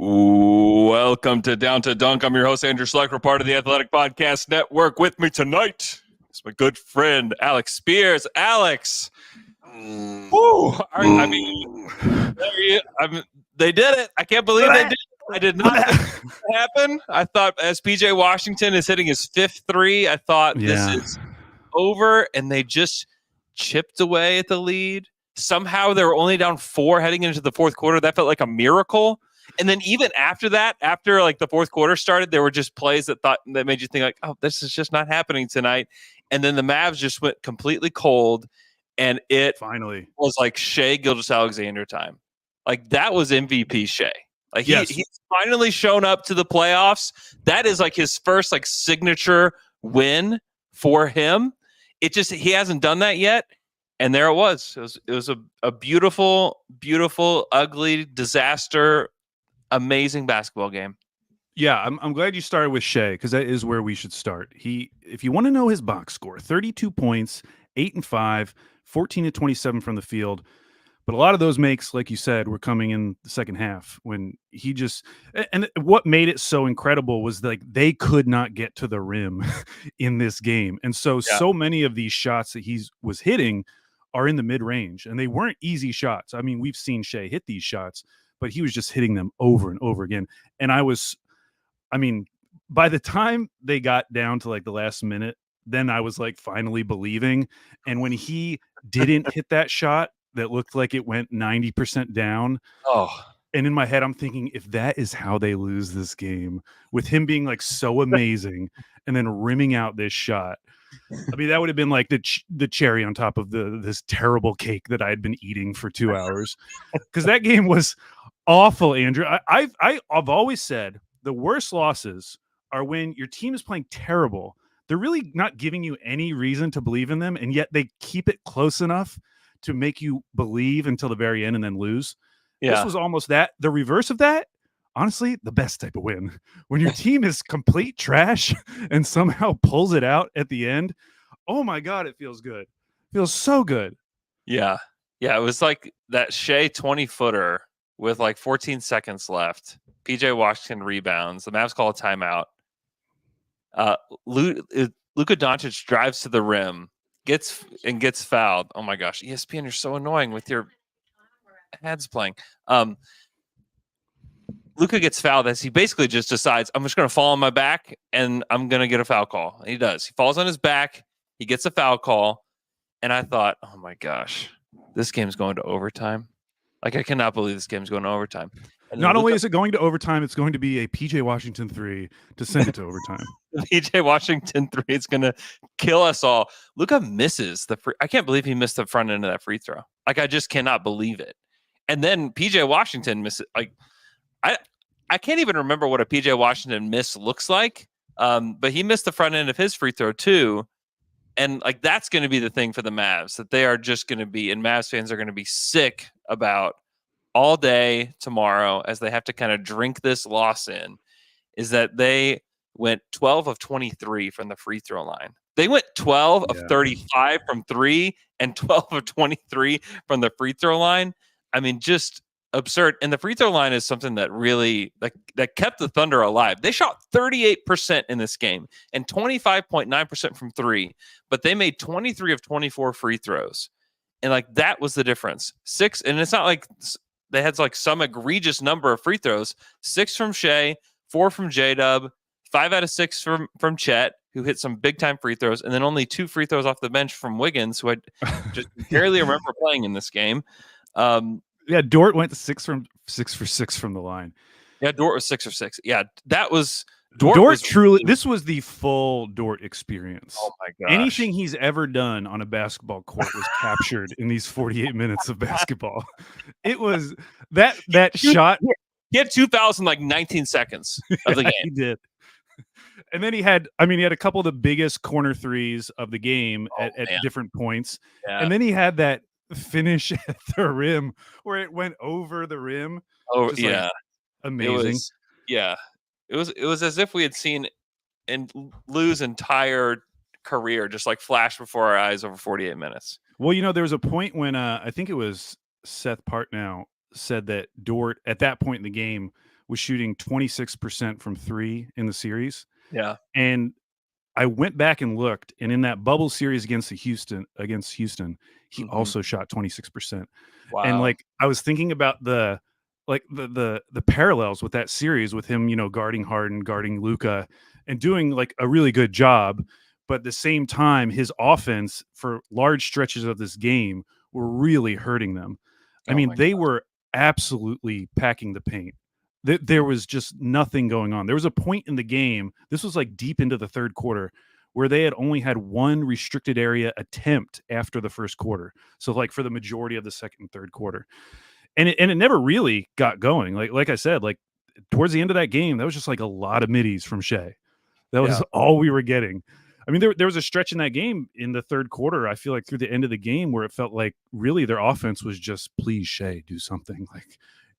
Welcome to Down to Dunk. I'm your host, Andrew Schleicher, part of the Athletic Podcast Network. With me tonight is my good friend, Alex Spears. Alex, they did it. I can't believe they did it. I did not think it would happen. I thought as PJ Washington is hitting his fifth three, I thought this is over, and they just chipped away at the lead. Somehow they were only down 4 heading into the fourth quarter. That felt like a miracle. And then even after that, after like the fourth quarter started, there were just plays that made you think like, oh, this is just not happening tonight. And then the Mavs just went completely cold, and it finally was like Shai Gilgeous-Alexander time. Like that was MVP Shai. Like he's finally shown up to the playoffs. That is like his first like signature win for him. He hasn't done that yet. And there it was. It was a beautiful, beautiful, ugly disaster. Amazing basketball game. Yeah, I'm glad you started with Shai because that is where we should start. If you want to know his box score, 32 points, 8 and 5, 14 to 27 from the field. But a lot of those makes, like you said, were coming in the second half when and what made it so incredible was like they could not get to the rim in this game. And so many of these shots that he was hitting are in the mid range, and they weren't easy shots. I mean, we've seen Shai hit these shots, but he was just hitting them over and over again. And by the time they got down to like the last minute, then I was like finally believing. And when he didn't hit that shot that looked like it went 90% down. And in my head, I'm thinking, if that is how they lose this game, with him being like so amazing and then rimming out this shot, I mean, that would have been like the cherry on top of this terrible cake that I had been eating for 2 hours. Because that game was awful, Andrew. I've always said the worst losses are when your team is playing terrible. They're really not giving you any reason to believe in them, and yet they keep it close enough to make you believe until the very end and then lose. Yeah. This was almost that. The reverse of that, honestly, the best type of win. When your team is complete trash and somehow pulls it out at the end, oh my God, it feels good. It feels so good. Yeah. Yeah, it was like that Shai 20-footer with like 14 seconds left. PJ Washington rebounds. The Mavs call a timeout. Luka Doncic drives to the rim, gets fouled. Oh my gosh, ESPN, you're so annoying with your ads playing. Luka gets fouled as he basically just decides, I'm just going to fall on my back and I'm going to get a foul call. And he does. He falls on his back. He gets a foul call. And I thought, oh my gosh, this game's going to overtime. Like, I cannot believe this game's going to overtime. And not only is it going to overtime, it's going to be a PJ Washington 3 to send it to overtime. PJ Washington 3 is going to kill us all. Luka misses the free. I can't believe he missed the front end of that free throw. Like, I just cannot believe it. And then PJ Washington misses. Like, I can't even remember what a PJ Washington miss looks like. But he missed the front end of his free throw too. And like, that's going to be the thing for the Mavs, that they are just going to be, and Mavs fans are going to be sick about all day tomorrow as they have to kind of drink this loss in, is that they went 12 of 23 from the free throw line. They went 12 of 35 from 3 and 12 of 23 from the free throw line. I mean, just absurd. And the free throw line is something that really that kept the Thunder alive. They shot 38% in this game and 25.9% from 3, but they made 23 of 24 free throws. And like, that was the difference. 6, and it's not like they had like some egregious number of free throws. 6 from Shai, 4 from J-Dub, 5 out of 6 from Chet, who hit some big time free throws, and then only 2 free throws off the bench from Wiggins, who I just barely remember playing in this game. Dort went 6 for 6 from the line. Yeah, Dort was 6 for 6. Yeah, that was Dort truly. This was the full Dort experience. Oh my gosh! Anything he's ever done on a basketball court was captured in these 48 minutes of basketball. It was that shot. He had 2 fouls in like 19 seconds of the game. He did. And then he had a couple of the biggest corner threes of the game at different points. Yeah. And then he had that finish at the rim where it went over the rim. Oh yeah, like, amazing. It was as if we had seen Lou's entire career just like flash before our eyes over 48 minutes. Well, there was a point when I think it was Seth Partnow said that Dort at that point in the game was shooting 26% from 3 in the series. Yeah. And I went back and looked, and in that bubble series against Houston, he also shot 26%. Wow. And like I was thinking about the parallels with that series with him, guarding Harden, guarding Luka, and doing like a really good job. But at the same time, his offense for large stretches of this game were really hurting them. I mean, they were absolutely packing the paint. There was just nothing going on. There was a point in the game, this was like deep into the third quarter, where they had only had one restricted area attempt after the first quarter. So like for the majority of the second and third quarter. And it never really got going. Like I said, like towards the end of that game, that was just like a lot of middies from Shea. That was all we were getting. I mean, there was a stretch in that game in the third quarter, I feel like through the end of the game, where it felt like really their offense was just, please, Shea, do something. Like,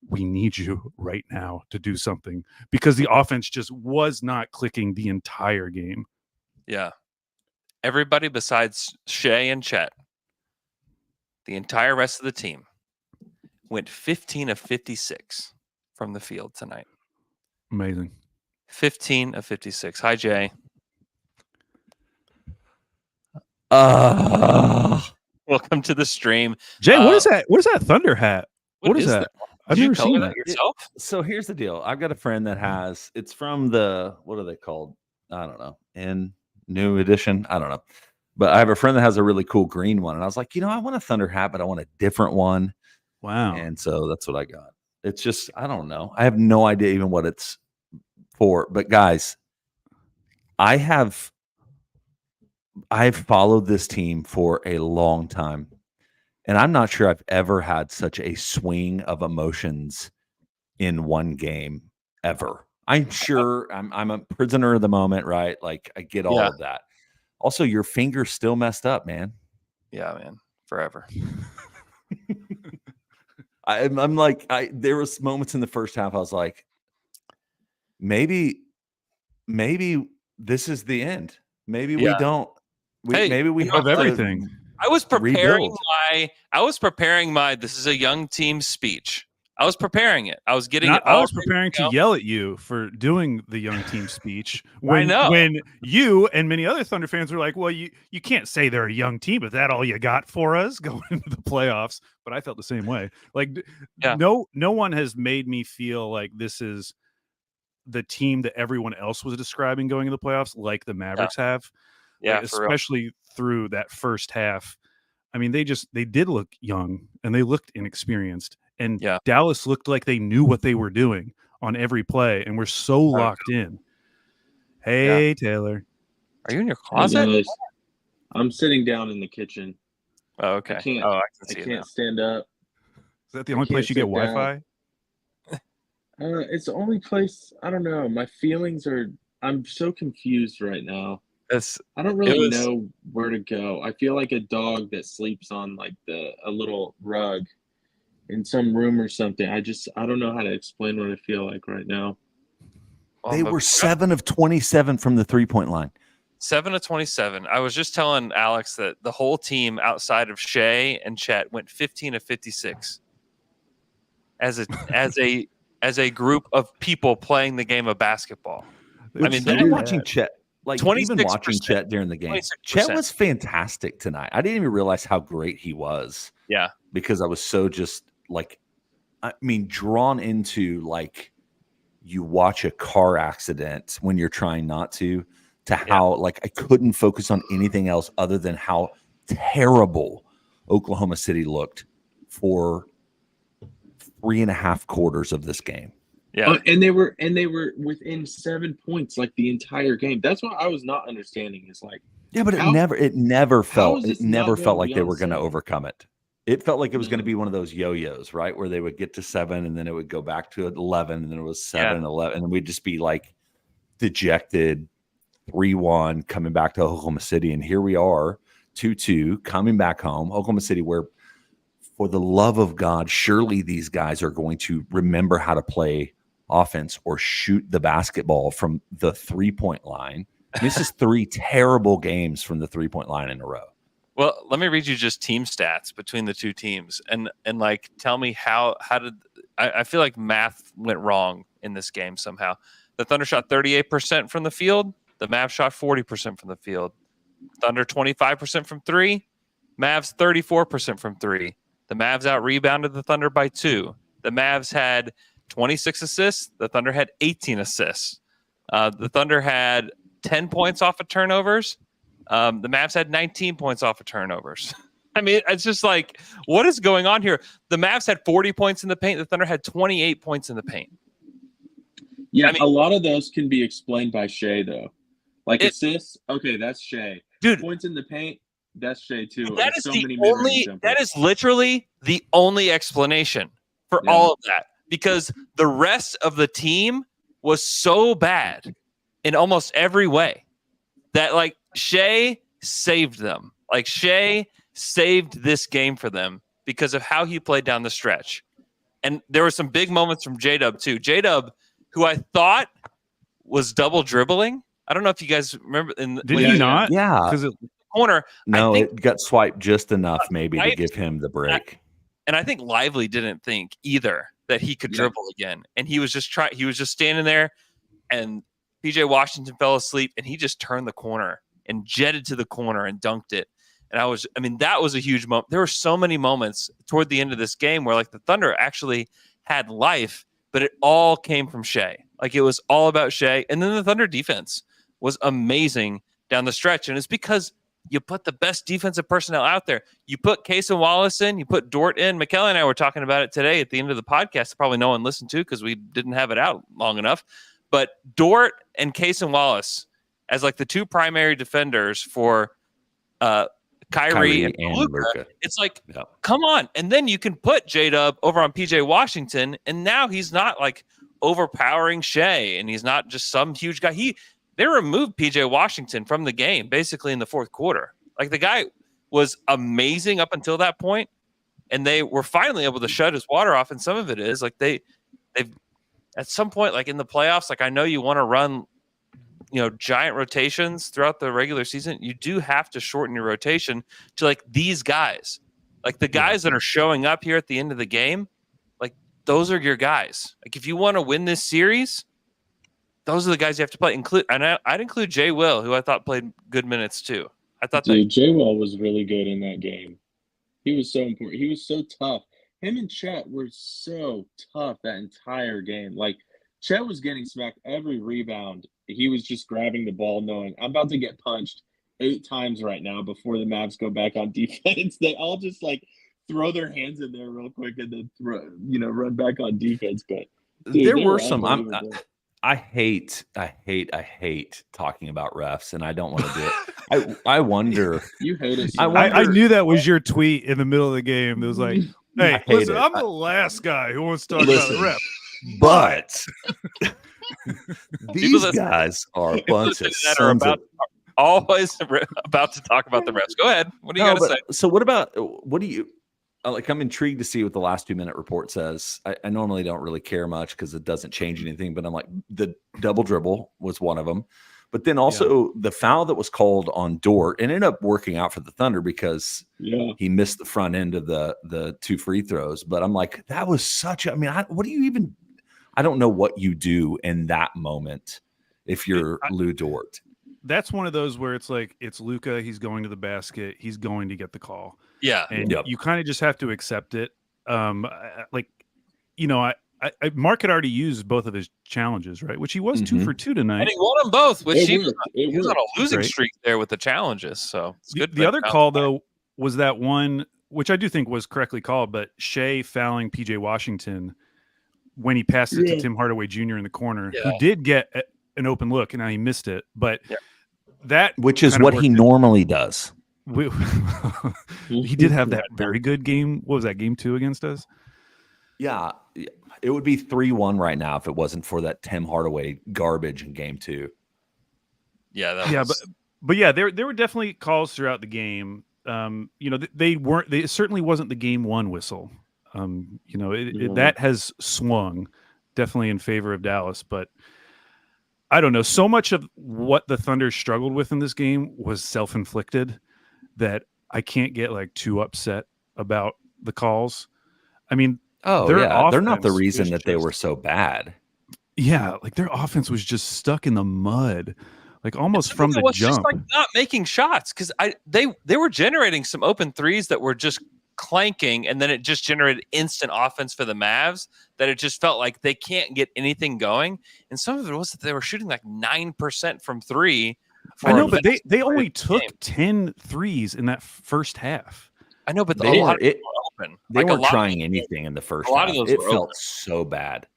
we need you right now to do something, because the offense just was not clicking the entire game. Yeah. Everybody besides Shea and Chet, the entire rest of the team, went 15 of 56 from the field tonight. Amazing. 15 of 56. Hi, Jay. Welcome to the stream. Jay, what is that? What is that Thunder hat? What is that? I've never seen that yourself. So here's the deal. I've got a friend that has, it's from the, what are they called? I don't know. In new edition. I don't know. But I have a friend that has a really cool green one. And I was like, I want a Thunder hat, but I want a different one. Wow. And so that's what I got. It's just, I don't know. I have no idea even what it's for. But guys, I've followed this team for a long time. And I'm not sure I've ever had such a swing of emotions in one game ever. I'm sure I'm a prisoner of the moment, right? Like I get all of that. Also, your finger's still messed up, man. Yeah, man. Forever. I'm like, there was moments in the first half I was like, maybe this is the end. Maybe we don't. Maybe we have everything. I was preparing my this is a young team speech. I was preparing it. I was getting it. I was preparing to yell at you for doing the young team speech when you and many other Thunder fans were like, well, you can't say they're a young team, but that all you got for us going into the playoffs. But I felt the same way. Like no one has made me feel like this is the team that everyone else was describing going into the playoffs, like the Mavericks have. Yeah, like, especially through that first half. I mean, they did look young and they looked inexperienced. And Dallas looked like they knew what they were doing on every play and were so locked in. Hey, Taylor. Are you in your closet? Hey, I'm sitting down in the kitchen. Oh, okay. I can't stand up. Is that the only place you get Wi-Fi? It's the only place. I don't know. My feelings are. I'm so confused right now. I don't really know where to go. I feel like a dog that sleeps on like a little rug in some room or something. I don't know how to explain what I feel like right now. They were 7 of 27 from the 3-point line. 7 of 27. I was just telling Alex that the whole team outside of Shea and Chet went 15 of 56 as a group of people playing the game of basketball. I mean, they're watching Chet. Like even watching Chet during the game, 26%. Chet was fantastic tonight. I didn't even realize how great he was. Yeah, because I was so just like, I mean, drawn into like you watch a car accident when you're trying not to how like I couldn't focus on anything else other than how terrible Oklahoma City looked for 3.5 quarters of this game. Yeah, and they were within 7 points like the entire game. That's what I was not understanding. Is like, but it never felt like they were going to overcome it. It felt like it was going to be one of those yo-yos, right, where they would get to 7 and then it would go back to 11 and then it was 7, 11, and we'd just be like dejected, 3-1 coming back to Oklahoma City, and here we are, 2-2 coming back home, Oklahoma City, where for the love of God, surely these guys are going to remember how to play offense or shoot the basketball from the 3-point line. This is 3 terrible games from the 3-point line in a row. Well, let me read you just team stats between the two teams and like tell me how did I feel like math went wrong in this game somehow. The Thunder shot 38% from the field. The Mavs shot 40% from the field. Thunder 25% from three. Mavs 34% from three. The Mavs out-rebounded the Thunder by 2. The Mavs had 26 assists. The Thunder had 18 assists. The Thunder had 10 points off of turnovers. The Mavs had 19 points off of turnovers. I mean, it's just like, what is going on here? The Mavs had 40 points in the paint. The Thunder had 28 points in the paint. Yeah, I mean, a lot of those can be explained by Shea, though. Like assists, okay, that's Shea. Dude, points in the paint, that's Shea too. That is that is literally the only explanation for all of that, because the rest of the team was so bad in almost every way that like Shea saved them. Like Shea saved this game for them because of how he played down the stretch. And there were some big moments from J-Dub too. J-Dub, who I thought was double dribbling. I don't know if you guys remember. Did he not? Yeah. Because corner. No, it got swiped just enough maybe to give him the break. And I think Lively didn't think either that he could dribble again. And he was just standing there, and PJ Washington fell asleep, and he just turned the corner and jetted to the corner and dunked it. And that was a huge moment. There were so many moments toward the end of this game where like the Thunder actually had life, but it all came from Shea. Like it was all about Shea. And then the Thunder defense was amazing down the stretch. And it's because you put the best defensive personnel out there. You put Case and Wallace in, you put Dort in. McKelly and I were talking about it today at the end of the podcast. Probably no one listened to because we didn't have it out long enough. But Dort and Case and Wallace as like the two primary defenders for Kyrie and Luka. It's like, come on. And then you can put J-Dub over on PJ Washington, and now he's not like overpowering Shea, and he's not just some huge guy. They removed PJ Washington from the game basically in the fourth quarter. Like the guy was amazing up until that point, and they were finally able to shut his water off. And some of it is like they've at some point, like in the playoffs, like I know you want to run, giant rotations throughout the regular season. You do have to shorten your rotation to like these guys, like the guys that are showing up here at the end of the game. Like those are your guys. Like if you want to win this series, those are the guys you have to play. I'd include Jay Will, who I thought played good minutes too. I thought Jay Will was really good in that game. He was so important. He was so tough. Him and Chet were so tough that entire game. Like Chet was getting smacked every rebound. He was just grabbing the ball, knowing I'm about to get punched 8 times right now before the Mavs go back on defense. They all just like throw their hands in there real quick and then run back on defense. But dude, there were some. I hate talking about refs, and I don't want to do it. I wonder. You hate it. I knew that was your tweet in the middle of the game. It was like, hey, listen, I'm the last guy who wants to talk about the ref. But these guys are a bunch of sons of... always about to talk about the refs. Go ahead. What do you got to say? So what do you... Like, I'm intrigued to see what the last 2-minute report says. I normally don't really care much because it doesn't change anything, but I'm like, the double dribble was one of them. But then also the foul that was called on Dort, and ended up working out for the Thunder because he missed the front end of the 2 free throws. But I'm like, that was such a, I mean, I don't know what you do in that moment if you're Lou Dort. That's one of those where it's like, it's Luka, he's going to the basket, he's going to get the call. Yeah. And you kind of just have to accept it. Mark had already used both of his challenges, right? Which he was 2 for 2 tonight. And he won them both, which he was on a losing streak there with the challenges. So it's good. The other call, though, was that one, which I do think was correctly called, but Shea fouling PJ Washington when he passed it to Tim Hardaway Jr. in the corner, who did get an open look, and now he missed it. But that, which is what he normally does. He did have that very good game. What was that, game 2 against us? Yeah, it would be 3-1 right now if it wasn't for that Tim Hardaway garbage in game 2. Yeah, but there were definitely calls throughout the game. They certainly wasn't the game 1 whistle. That has swung definitely in favor of Dallas, but I don't know. So much of what the Thunder struggled with in this game was self-inflicted that I can't get like too upset about the calls. I mean, they're not the reason that they were so bad. Yeah, like their offense was just stuck in the mud, like almost from the was jump. just like not making shots because they were generating some open threes that were just clanking, and then it just generated instant offense for the Mavs that it just felt like they can't get anything going. And some of it was that they were shooting like 9% from three. I know, but they only took 10 threes in that first half. I know, but They a lot weren't of them were open. They Like, weren't trying anything in the first half. It felt so bad.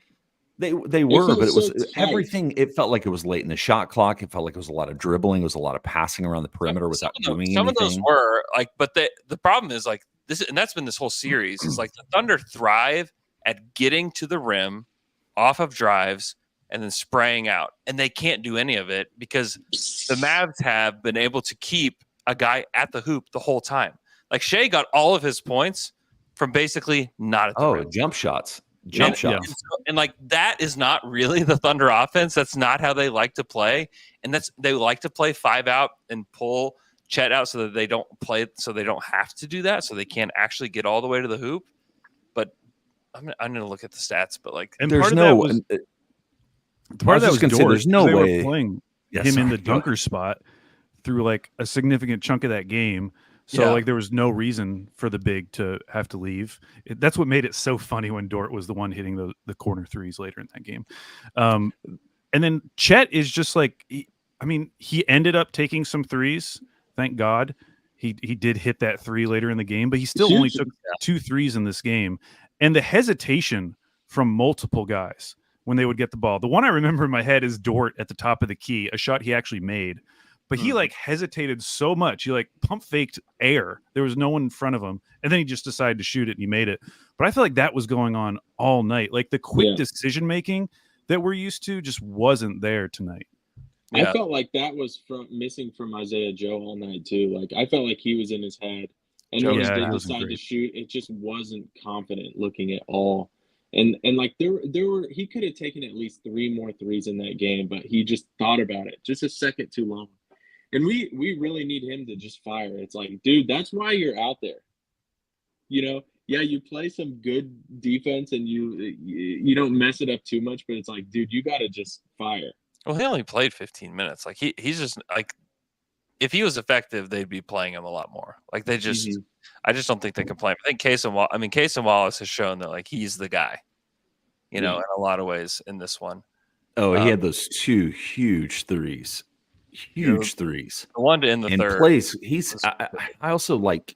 They were, but it was everything. It felt like it was late in the shot clock. It felt like it was a lot of dribbling. It was a lot of passing around the perimeter without doing anything. Some of those were like, but the problem is like this, and that's been this whole series is like the Thunder thrive at getting to the rim off of drives and then spraying out, and they can't do any of it because the Mavs have been able to keep a guy at the hoop the whole time. Like Shea got all of his points from basically not at the rim. Jump shots. And like that is not really the Thunder offense. That's not how they like to play. And they like to play 5 out and pull Chet out so that they don't play, so they don't have to do that, so they can't actually get all the way to the hoop. But I'm going to look at the stats. But like, and there's no was, part of that was Dort, there's no way were playing him in the dunker spot through like a significant chunk of that game. So like there was no reason for the big to have to leave. That's what made it so funny when Dort was the one hitting the corner threes later in that game. And then Chet is just like, he ended up taking some threes. Thank God. He did hit that 3 later in the game, but he still only took 2 threes in this game. And the hesitation from multiple guys when they would get the ball. The one I remember in my head is Dort at the top of the key, a shot he actually made. But he like hesitated so much. He like pump faked air. There was no one in front of him. And then he just decided to shoot it and he made it. But I feel like that was going on all night. Like the quick decision making that we're used to just wasn't there tonight. I felt like that was missing from Isaiah Joe all night too. Like I felt like he was in his head. And when he did decide to shoot, it just wasn't confident looking at all. And like there were he could have taken at least 3 more threes in that game, but he just thought about it just a second too long. And we really need him to just fire. It's like, dude, that's why you're out there. You know, you play some good defense and you don't mess it up too much, but it's like, dude, you got to just fire. Well, he only played 15 minutes. Like he's just like, if he was effective, they'd be playing him a lot more. Like they just, I just don't think they can play him. I think Casey Wallace has shown that like he's the guy, you know, in a lot of ways in this one. Oh, he had those 2 huge threes. Huge threes. The one to end the third. Plays. I also like.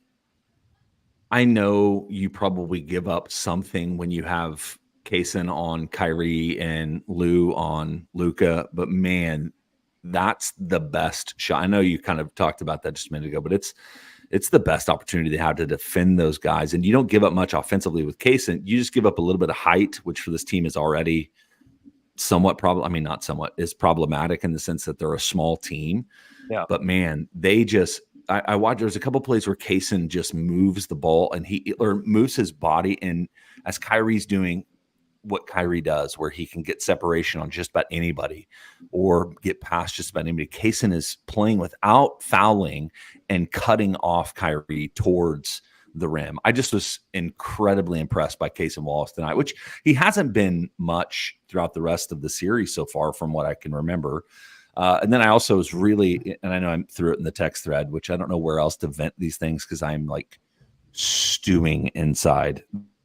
I know you probably give up something when you have Kaysen on Kyrie and Lou on Luka, but man, that's the best shot. I know you kind of talked about that just a minute ago, but it's the best opportunity they have to defend those guys, and you don't give up much offensively with Kaysen. You just give up a little bit of height, which for this team is already somewhat is problematic in the sense that they're a small team. Yeah. But man, they just I watched there's a couple plays where Kaysen just moves the ball and moves his body, and as Kyrie's doing what Kyrie does, where he can get separation on just about anybody or get past just about anybody. Kaysen is playing without fouling and cutting off Kyrie towards the rim. I just was incredibly impressed by Kaysen Wallace tonight, which he hasn't been much throughout the rest of the series so far from what I can remember. And then I also was really, and I know I threw it in the text thread, which I don't know where else to vent these things because I'm like stewing inside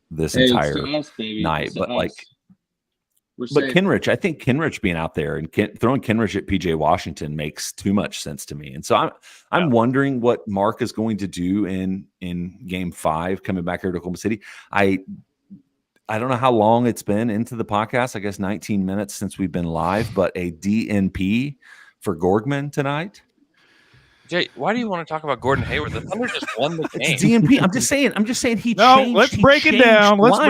this entire night. But Kenrich, I think Kenrich being out there and throwing Kenrich at PJ Washington makes too much sense to me. And so I'm wondering what Mark is going to do in game 5 coming back here to Oklahoma City. I don't know how long it's been into the podcast. I guess 19 minutes since we've been live, but a DNP for Gorgman tonight. Jay, why do you want to talk about Gordon Hayward? The Thunder just won the game. It's DNP. I'm just saying he changed. Let's break it down. What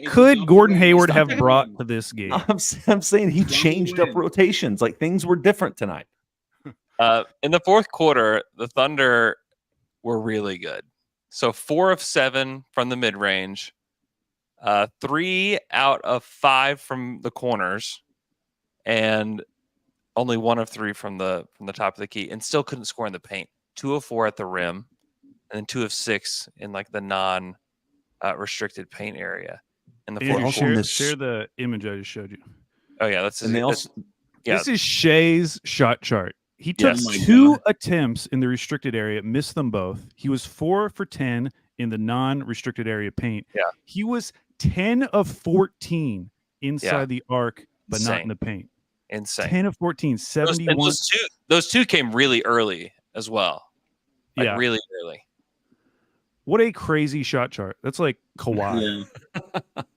could Gordon Hayward have brought to this game? I'm saying he changed up rotations. Like things were different tonight. In the fourth quarter, the Thunder were really good. So 4 of 7 from the mid-range, 3 out of 5 from the corners, and only 1 of 3 from the top of the key, and still couldn't score in the paint. 2 of 4 at the rim, and then 2 of 6 in like the non restricted paint area. in the Andrew, fourth quarter. share the image I just showed you. Oh yeah, that's and they also. This is Shea's shot chart. He took Yes. 2 attempts in the restricted area, missed them both. He was 4 for 10 in the non-restricted area paint. Yeah. He was 10 of 14 inside the arc, but not in the paint. Insane. 10 of 14, 71. Those two came really early as well. Like really early. What a crazy shot chart. That's like Kawhi.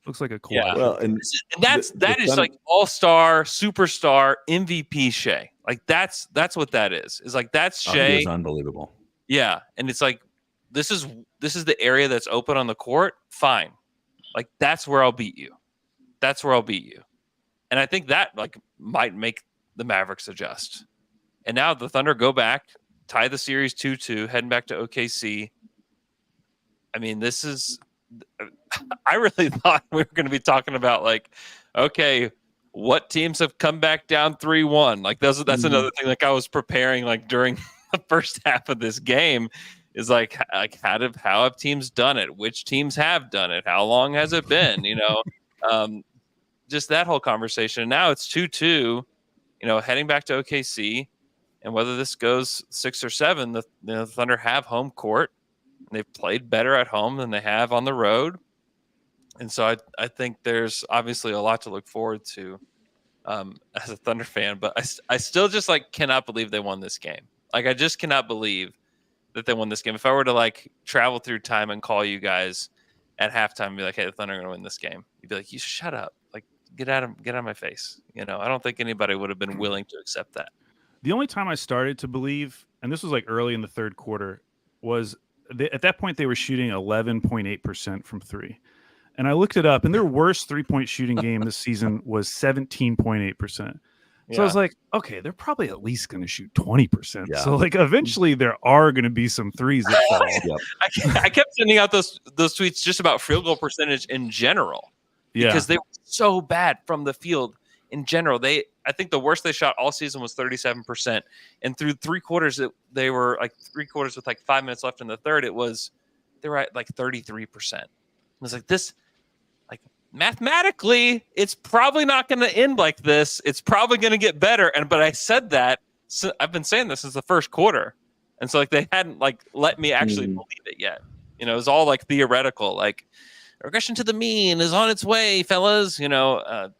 Looks like a Kawhi. Yeah. Well, and that is like all-star, superstar, MVP Shea. Like that's what that is. Is like that's Shea. It was unbelievable. Yeah, and it's like this is the area that's open on the court. Fine, like that's where I'll beat you. That's where I'll beat you. And I think that like might make the Mavericks adjust. And now the Thunder go back, tie the series 2-2, heading back to OKC. I mean, this is. I really thought we were going to be talking about like, okay, what teams have come back down 3-1? Like that's another thing. Like I was preparing like during the first half of this game is like how have teams done it? Which teams have done it? How long has it been? You know, just that whole conversation. Now it's 2-2. You know, heading back to OKC, and whether this goes 6 or 7, the Thunder have home court. They've played better at home than they have on the road. And so I think there's obviously a lot to look forward to as a Thunder fan. But I still just like cannot believe they won this game. Like I just cannot believe that they won this game. If I were to like travel through time and call you guys at halftime and be like, hey, the Thunder are going to win this game. You'd be like, you shut up. Like get out of my face. You know, I don't think anybody would have been willing to accept that. The only time I started to believe, and this was like early in the third quarter, was at that point they were shooting 11.8% from 3. And I looked it up, and their worst 3-point shooting game this season was 17.8%. So I was like, okay, they're probably at least going to shoot 20%. Yeah. So like eventually there are going to be some threes that fall. I kept sending out those tweets just about field goal percentage in general. Because they were so bad from the field in general. I think the worst they shot all season was 37%. And through 3 quarters, they were like 3 quarters with like 5 minutes left in the third. They were at like 33%. I was like, this, like mathematically, it's probably not going to end like this. It's probably going to get better. But I said that, so I've been saying this since the first quarter. And so like they hadn't like let me actually believe it yet. You know, it was all like theoretical, like regression to the mean is on its way, fellas, you know,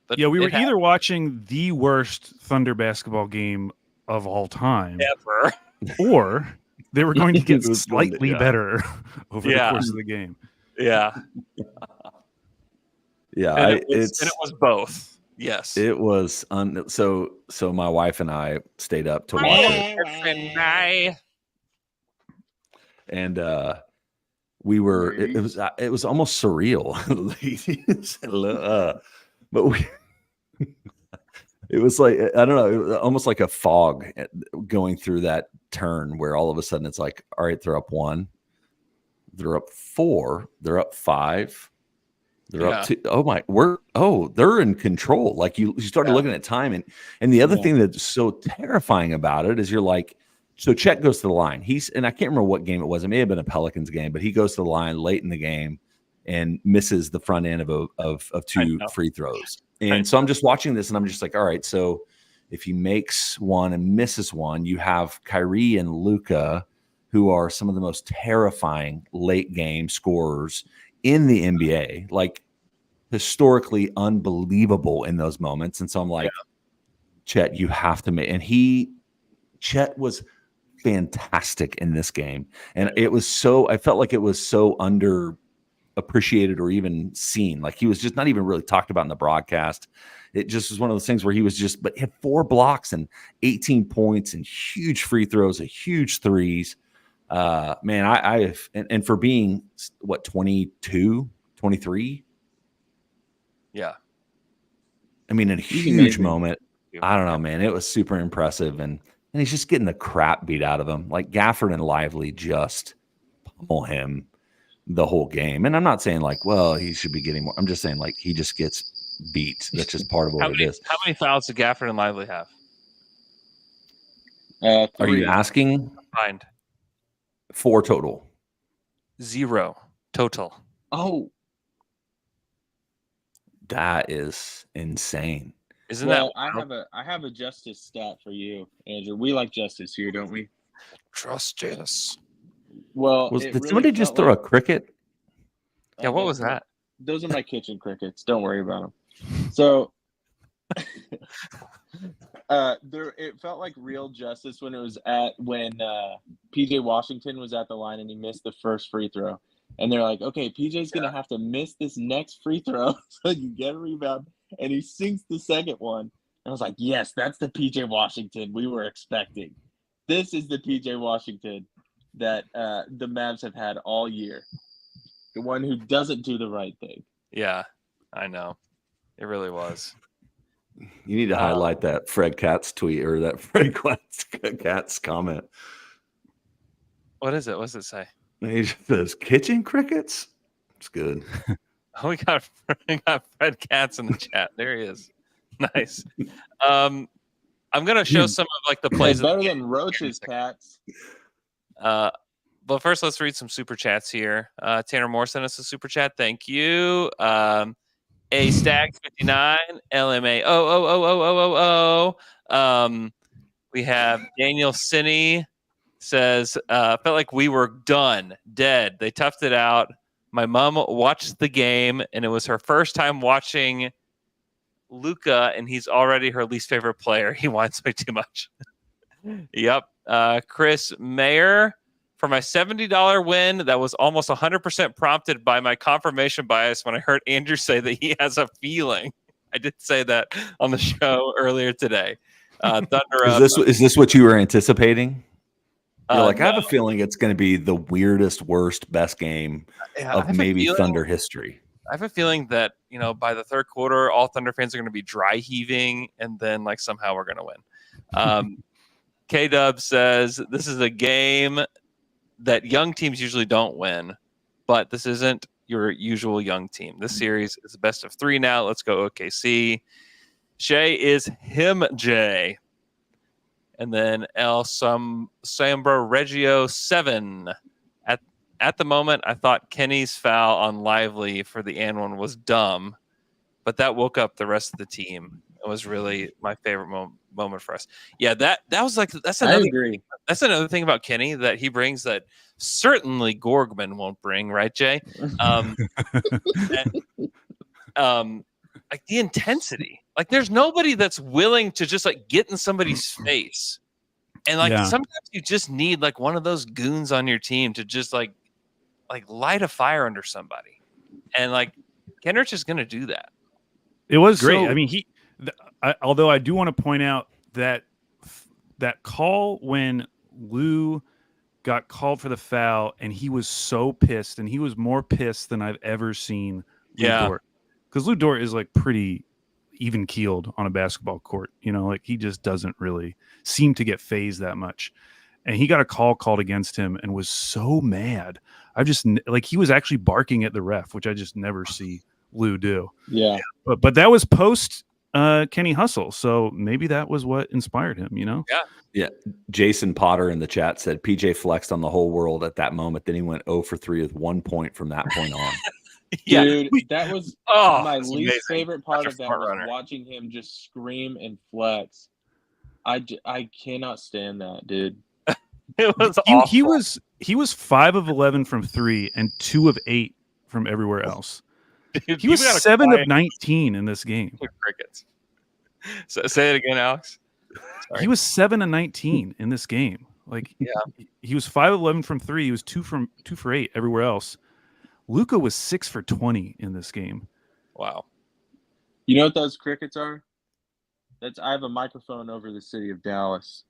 but we were either watching the worst Thunder basketball game of all time ever, or they were going to get slightly better over the course of the game. Yeah. Yeah. And it was both. Yes. It was. So my wife and I stayed up to watch it. And we were, it was almost surreal. But it was like, I don't know, almost like a fog going through that turn where all of a sudden it's like, all right, they're up 1, they're up 4, they're up 5, they're up 2. They're in control. Like you started looking at time, and the other thing that's so terrifying about it is you're like, so Chet goes to the line. And I can't remember what game it was. It may have been a Pelicans game, but he goes to the line late in the game and misses the front end of 2 free throws. And so I'm just watching this and I'm just like, all right, so if he makes 1 and misses 1, you have Kyrie and Luka, who are some of the most terrifying late game scorers in the NBA, like historically unbelievable in those moments. And so I'm like, Chet, you have to make, and Chet was fantastic in this game. And I felt like it was so underappreciated or even seen. Like he was just not even really talked about in the broadcast. It just was one of those things where he had 4 blocks and 18 points and huge free throws, huge threes. Man, and for being 22, 23. Yeah. I mean, in a huge moment, I don't know, man, it was super impressive. And he's just getting the crap beat out of him. Like Gafford and Lively just pummel him the whole game. And I'm not saying like, well, he should be getting more. I'm just saying like he just gets beat. That's just part of what it is. How many fouls did Gafford and Lively have? 3. Are you asking? Combined. 4 total. 0 total. Oh. That is insane. Isn't that? I have a justice stat for you, Andrew. We like justice here, don't we? Justice. Well, Did somebody just throw a cricket? Yeah, what was that? Those are my kitchen crickets. Don't worry about them. So, it felt like real justice when PJ Washington was at the line and he missed the first free throw, and they're like, "Okay, PJ's gonna have to miss this next free throw so you get a rebound," and he sinks the second one. And I was like, "Yes, that's the PJ Washington we were expecting. This is the PJ Washington that the Mavs have had all year." The one who doesn't do the right thing. Yeah, I know. It really was. You need to highlight that Fred Katz tweet or that Fred Katz comment. What is it? What does it say? He says, kitchen crickets? It's good. Oh, we got Fred Katz in the chat. There he is. Nice. I'm going to show some of like the plays. Better than Roach's cats. But first, let's read some super chats here. Tanner Moore sent us a super chat. Thank you. A Stag 59 LMA. We have Daniel Sinney says, felt like we were done, dead. They toughed it out. My mom watched the game, and it was her first time watching Luka, and he's already her least favorite player. He whines way too much. Yep. Chris Mayer. For my $70 win, that was almost 100% prompted by my confirmation bias when I heard Andrew say that he has a feeling. I did say that on the show earlier today. Thunder up. Is this what you were anticipating? You're like, no. I have a feeling it's going to be the weirdest, worst, best game of maybe Thunder history. I have a feeling that, by the third quarter, all Thunder fans are going to be dry heaving, and then like somehow we're going to win. K-Dub says, this is a game that young teams usually don't win, but this isn't your usual young team. This series is the best of 3 now. Let's go OKC. Shay is him, Jay. And then El Sambra Reggio 7. At the moment, I thought Kenny's foul on Lively for the and one was dumb, but that woke up the rest of the team. It was really my favorite moment for us. Yeah, that was like that's another. I agree. That's another thing about Kenny that he brings that certainly Gorgman won't bring, right, Jay? Like the intensity. Like there's nobody that's willing to just like get in somebody's face. And like sometimes you just need like one of those goons on your team to just like light a fire under somebody. And like Kenrich is going to do that. It was great. I mean, although I do want to point out that call when Lou got called for the foul and he was so pissed, and he was more pissed than I've ever seen Lou Dort. Because Lou Dort is like pretty even keeled on a basketball court. Like he just doesn't really seem to get fazed that much. And he got a call called against him and was so mad. He was actually barking at the ref, which I just never see Lou do. Yeah. But that was post Kenny Hustle. So maybe that was what inspired him, Yeah. Jason Potter in the chat said PJ flexed on the whole world at that moment. Then he went 0 for 3 with 1 point from that point on. Dude, that was my least amazing. favorite part of that was watching him just scream and flex. I cannot stand that, dude. It was awful. He was 5 of 11 from 3 and 2 of 8 from everywhere else. Dude, he was 7 of 19 in this game. Crickets. So, say it again, Alex. Sorry. He was 7 of 19 in this game. He was 5 of 11 from 3. He was 2 for 8 everywhere else. Luka was 6 for 20 in this game. Wow. You know what those crickets are? I have a microphone over the city of Dallas.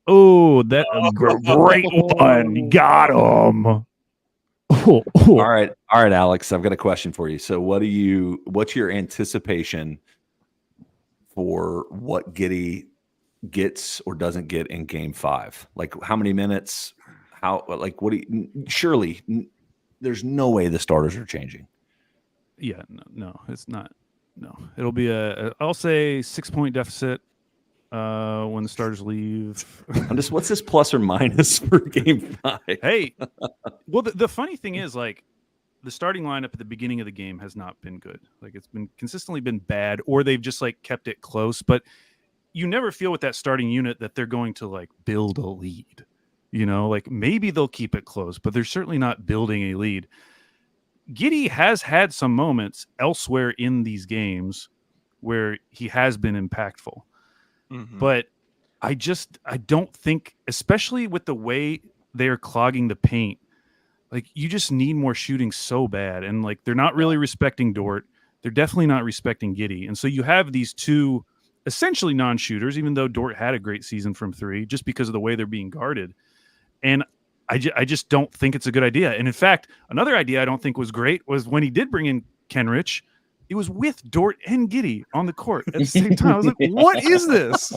Oh, that great one. Got him. All right, Alex, I've got a question for you. So what's your anticipation for what Giddey gets or doesn't get in game 5? Like how many minutes? Surely there's no way the starters are changing. Yeah, no, it's not. No, it'll be I'll say 6-point deficit when the starters leave. What's this plus or minus for game 5? Hey, well, the funny thing is, like, the starting lineup at the beginning of the game has not been good. Like it's been consistently been bad, or they've just like kept it close. But you never feel with that starting unit that they're going to like build a lead. You know, like maybe they'll keep it close, but they're certainly not building a lead. Giddey has had some moments elsewhere in these games where he has been impactful. But I don't think, especially with the way they're clogging the paint, like you just need more shooting so bad. And like they're not really respecting Dort. They're definitely not respecting Giddey. And so you have these two essentially non-shooters, even though Dort had a great season from three, just because of the way they're being guarded. And I just don't think it's a good idea. And in fact, another idea I don't think was great was when he did bring in Kenrich, it was with Dort and Giddey on the court at the same time. I was like, what is this?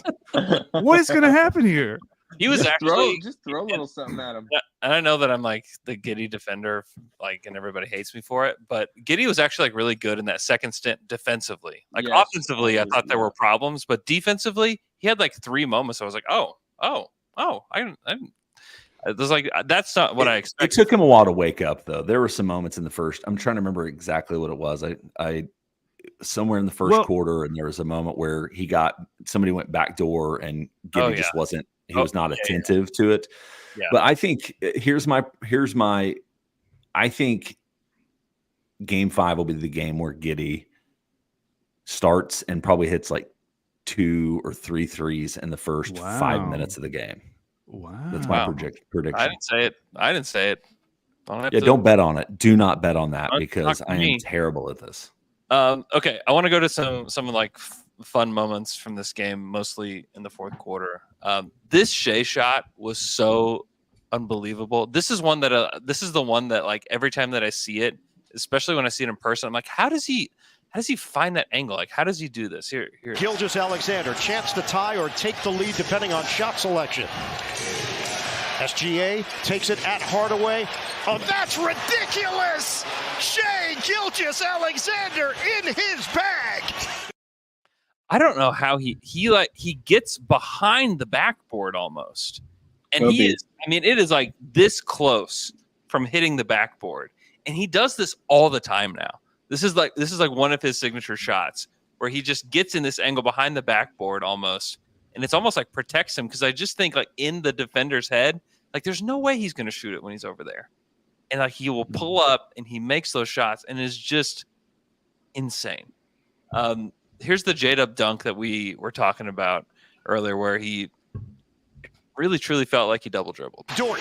What is going to happen here? He was actually just throw a little something at him. And I know that I'm like the Giddey defender, like, and everybody hates me for it, but Giddey was actually like really good in that second stint defensively. Like offensively, I thought there were problems, but defensively, he had like 3 moments. I was like, I was like, that's not what I expected. It took him a while to wake up, though. There were some moments in the first. I'm trying to remember exactly what it was. I somewhere in the first quarter, and there was a moment where somebody went backdoor, and Giddey just wasn't. He was not attentive to it. Yeah. But I think here's my. I think Game 5 will be the game where Giddey starts and probably hits like 2 or 3 threes in the first 5 minutes of the game. Wow. That's my prediction. I didn't say it. Don't bet on it. Do not bet on that because I am terrible at this. Okay, I want to go to some like fun moments from this game, mostly in the fourth quarter. This Shea shot was so unbelievable. This is the one that like every time that I see it, especially when I see it in person, I'm like, how does he find that angle? Like, how does he do this? Here. Gilgeous-Alexander, chance to tie or take the lead depending on shot selection. SGA takes it at Hardaway. Oh, that's ridiculous! Shea Gilgeous-Alexander in his bag. I don't know how he gets behind the backboard almost. And it is like this close from hitting the backboard. And he does this all the time now. This is like one of his signature shots where he just gets in this angle behind the backboard almost. And it's almost like protects him, because I just think like in the defender's head, like there's no way he's going to shoot it when he's over there. And like he will pull up and he makes those shots and is just insane. Here's the J-Dub dunk that we were talking about earlier, where he really truly felt like he double dribbled. Dort,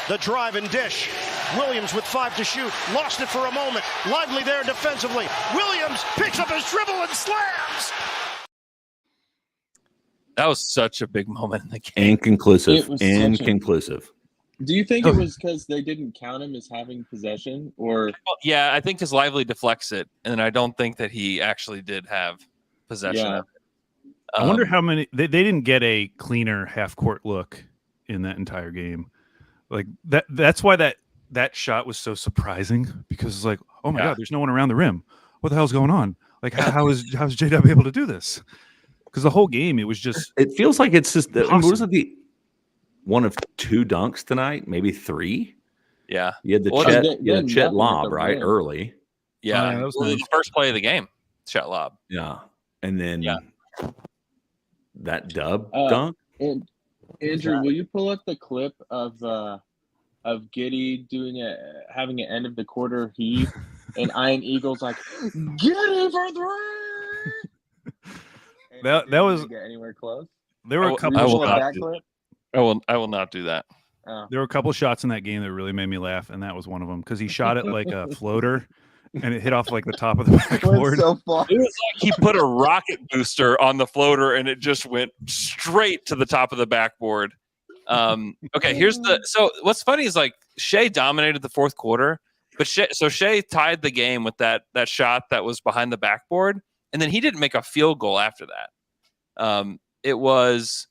the drive and dish. Williams with 5 to shoot. Lost it for a moment. Lively there defensively. Williams picks up his dribble and slams. That was such a big moment in the game. Inconclusive. Do you think it was because they didn't count him as having possession, or? Yeah, I think his Lively deflects it, and I don't think that he actually did have possession of it. I wonder how many they didn't get a cleaner half court look in that entire game. Like that's why that shot was so surprising, because it's like, oh my God, there's no one around the rim. What the hell's going on? Like how's J-Dub able to do this? Because the whole game, it was just. It feels like it's just. Was it one of 2 dunks tonight? Maybe 3. Yeah, you had the Chet lob right early. Yeah, that was the first play of the game. Chet lob. Yeah, and then that dub dunk. And Andrew, will you pull up the clip of Giddey having an end of the quarter heave, and Iron Eagles like, Giddey for 3. That was get anywhere close. There were a couple. I will not do that. There were a couple shots in that game that really made me laugh, and that was one of them, because he shot it like a floater, and it hit off like the top of the backboard. So far. It was like he put a rocket booster on the floater, and it just went straight to the top of the backboard. Okay, so what's funny is like Shea dominated the fourth quarter, but Shea tied the game with that shot that was behind the backboard, and then he didn't make a field goal after that. It was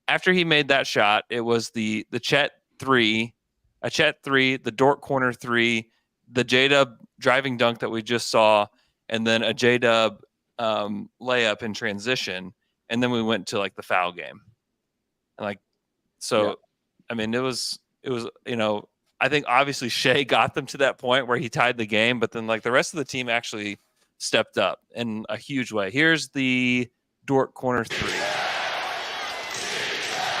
after he made that shot, it was the Chet 3, the Dort corner 3, the J-Dub driving dunk that we just saw, and then a J-Dub layup in transition, and then we went to like the foul game. And like, so, I mean, it was I think obviously Shea got them to that point where he tied the game, but then like the rest of the team actually stepped up in a huge way. Here's the Dort corner three.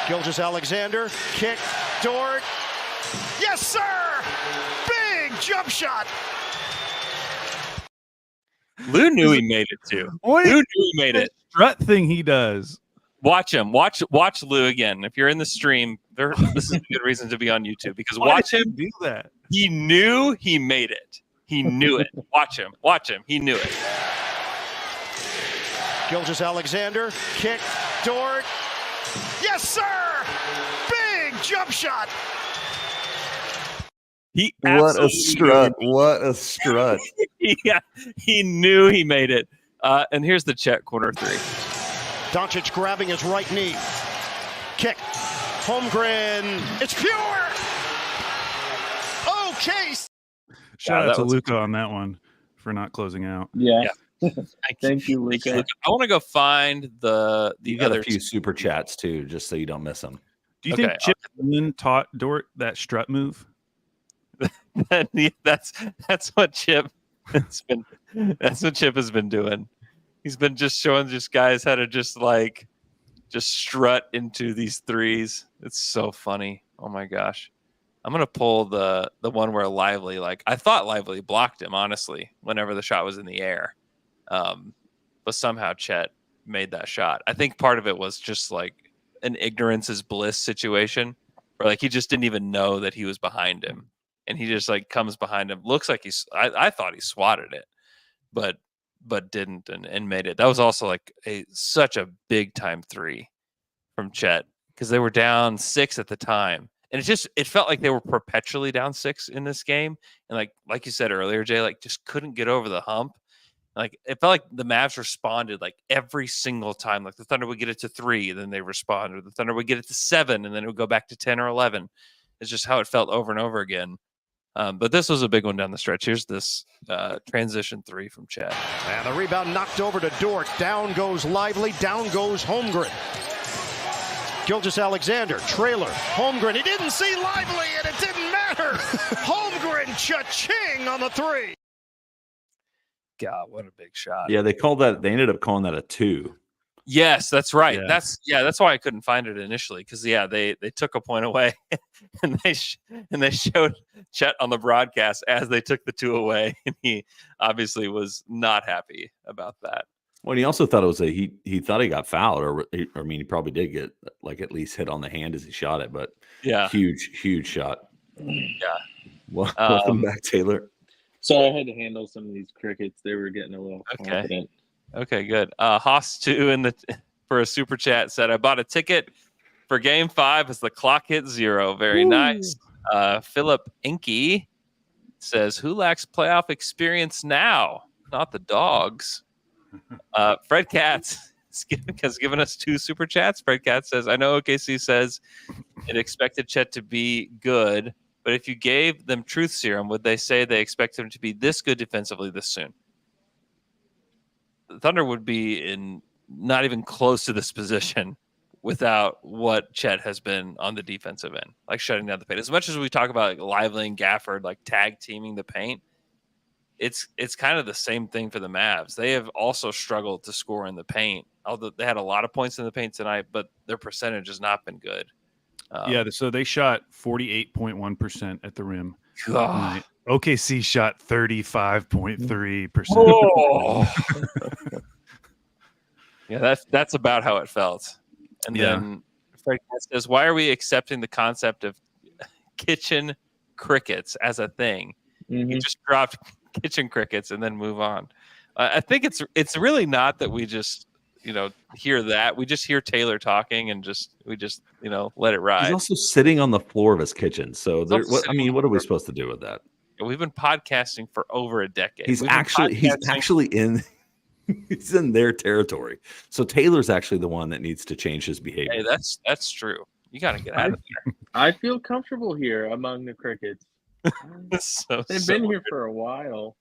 Gilgeous-Alexander, kick, Dort. Yes, sir! Big jump shot. Lou knew he made it too. Lou knew he made it. Strut thing he does. Watch him. Watch Lou again. If you're in the stream, this is a good reason to be on YouTube because watch him do that. He knew he made it. He knew it. Watch him. He knew it. Gilgeous-Alexander, kick, Dort. Yes, sir! Big jump shot. What a strut. What a strut. Yeah, he knew he made it. And here's the Chet corner three. Doncic grabbing his right knee. Kick. Holmgren. It's pure. Okay. Shout out to Luka on that one for not closing out. Yeah. Thank you, Luka. I want to go find the You got other a few super chats too, just so you don't miss them. Do you think Chip Lynn taught Dort that strut move? That's what Chip has been. That's what Chip has been doing. He's been just showing just guys how to just strut into these threes. It's so funny. Oh my gosh. I'm gonna pull the one where Lively, I thought Lively blocked him, honestly, whenever the shot was in the air. But somehow Chet made that shot. I think part of it was just like an ignorance is bliss situation where he just didn't even know that he was behind him. And he just comes behind him. Looks like I thought he swatted it, but didn't and made it. That was also such a big time three from Chet because they were down 6 at the time. And it felt like they were perpetually down 6 in this game. And like you said earlier, Jay, just couldn't get over the hump. It felt like the Mavs responded every single time. The Thunder would get it to 3, then they respond, or the Thunder would get it to 7, and then it would go back to 10 or 11. It's just how it felt over and over again. But this was a big one down the stretch. Here's this transition 3 from Chet. And the rebound knocked over to Dort. Down goes Lively. Down goes Holmgren. Gilgeous-Alexander, trailer. Holmgren. He didn't see Lively, and it didn't matter. Holmgren, cha-ching on the 3. God, what a big shot. Yeah, they ended up calling that a 2. Yes, that's right. Yeah. That's why I couldn't find it initially because they took a point away and they showed Chet on the broadcast as they took the 2 away, and he obviously was not happy about that. Well, he also thought it was he thought he got fouled, he probably did get at least hit on the hand as he shot it, but yeah, huge shot. Yeah. Welcome back, Taylor. So I had to handle some of these crickets. They were getting a little confident. Okay, good. Haas 2 for a super chat said, I bought a ticket for game 5 as the clock hit 0. Very nice. Philip Inky says, who lacks playoff experience now? Not the Dogs. Fred Katz has given us 2 super chats. Fred Katz says, I know OKC says it expected Chet to be good, but if you gave them truth serum, would they say they expect him to be this good defensively this soon? The Thunder would be in not even close to this position without what Chet has been on the defensive end, shutting down the paint. As much as we talk about Lively and Gafford, tag teaming the paint, it's kind of the same thing for the Mavs. They have also struggled to score in the paint, although they had a lot of points in the paint tonight, but their percentage has not been good. So they shot 48.1% at the rim. Tonight. OKC shot 35.3%. Oh. Yeah, that's about how it felt. And then Fred says, why are we accepting the concept of kitchen crickets as a thing? Mm-hmm. You just dropped kitchen crickets and then move on. I think it's really not that we just hear that. We just hear Taylor talking and we just let it ride. He's also sitting on the floor of his kitchen. So what are we supposed to do with that? We've been podcasting for over a decade. He's actually in he's in their territory. So Taylor's actually the one that needs to change his behavior. Hey, that's true. You got to get out of there. I feel comfortable here among the crickets. They've been here for a while.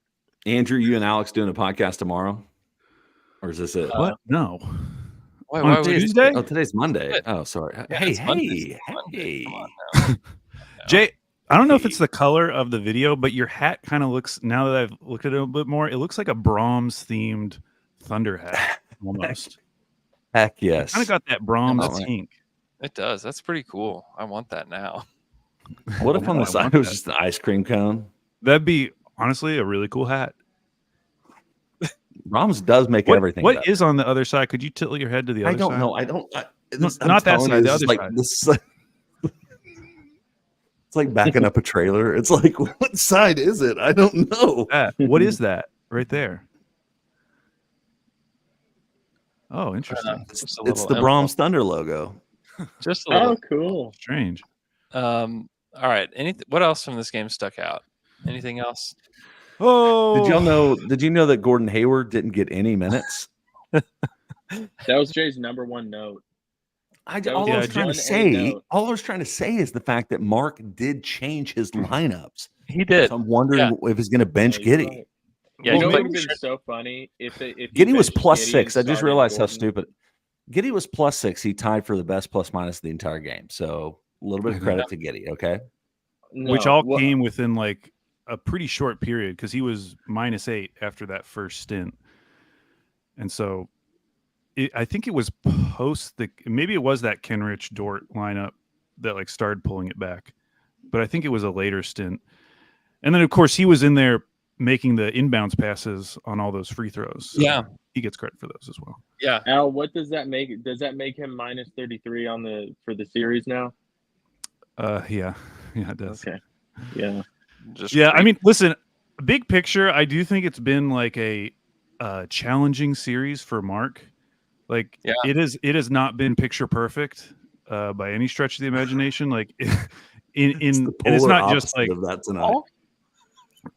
Andrew, you and Alex doing a podcast tomorrow? Or is this it? What? No. Why on Tuesday? Oh, today's Monday. Oh, sorry. Yeah, hey. Monday. Come on now. Jay, I don't know if it's the color of the video, but your hat kind of looks, now that I've looked at it a bit more, it looks like a Brahms themed Thunder hat almost. Heck yes. Kind of got that Brahms pink. It does. That's pretty cool. I want that now. What if on the side it was just an ice cream cone? That'd be honestly a really cool hat. Brahms does make everything. What is on the other side? Could you tilt your head to the other side? I don't know. I don't. Not that side. The other side. This, it's like backing up a trailer. It's like, what side is it? I don't know. What is that right there? Oh, interesting. It's the Brahms Thunder logo. Just a little. Oh, cool. Strange. All right. What else from this game stuck out? Anything else? Oh, Did you know that Gordon Hayward didn't get any minutes? That was Jay's number one note. All I was trying to say is the fact that Mark did change his lineups. He did. So I'm wondering if he's going to bench Giddey. Right. Yeah, you know what would have been so funny if Giddey was +6. I just realized how stupid. Giddey was +6. He tied for the best plus-minus the entire game. So a little bit of credit to Giddey, okay? Which came within like a pretty short period because he was -8 after that first stint. And so I think it was maybe it was that Kenrich Dort lineup that like started pulling it back. But I think it was a later stint. And then of course he was in there making the inbounds passes on all those free throws. So yeah. He gets credit for those as well. Yeah. Al, what does that make? Does that make him -33 for the series now? Yeah, it does. Okay. Yeah. I mean, listen, big picture, I do think it's been like a challenging series for Mark. Like it has not been picture perfect by any stretch of the imagination. Like and it's not just like that tonight.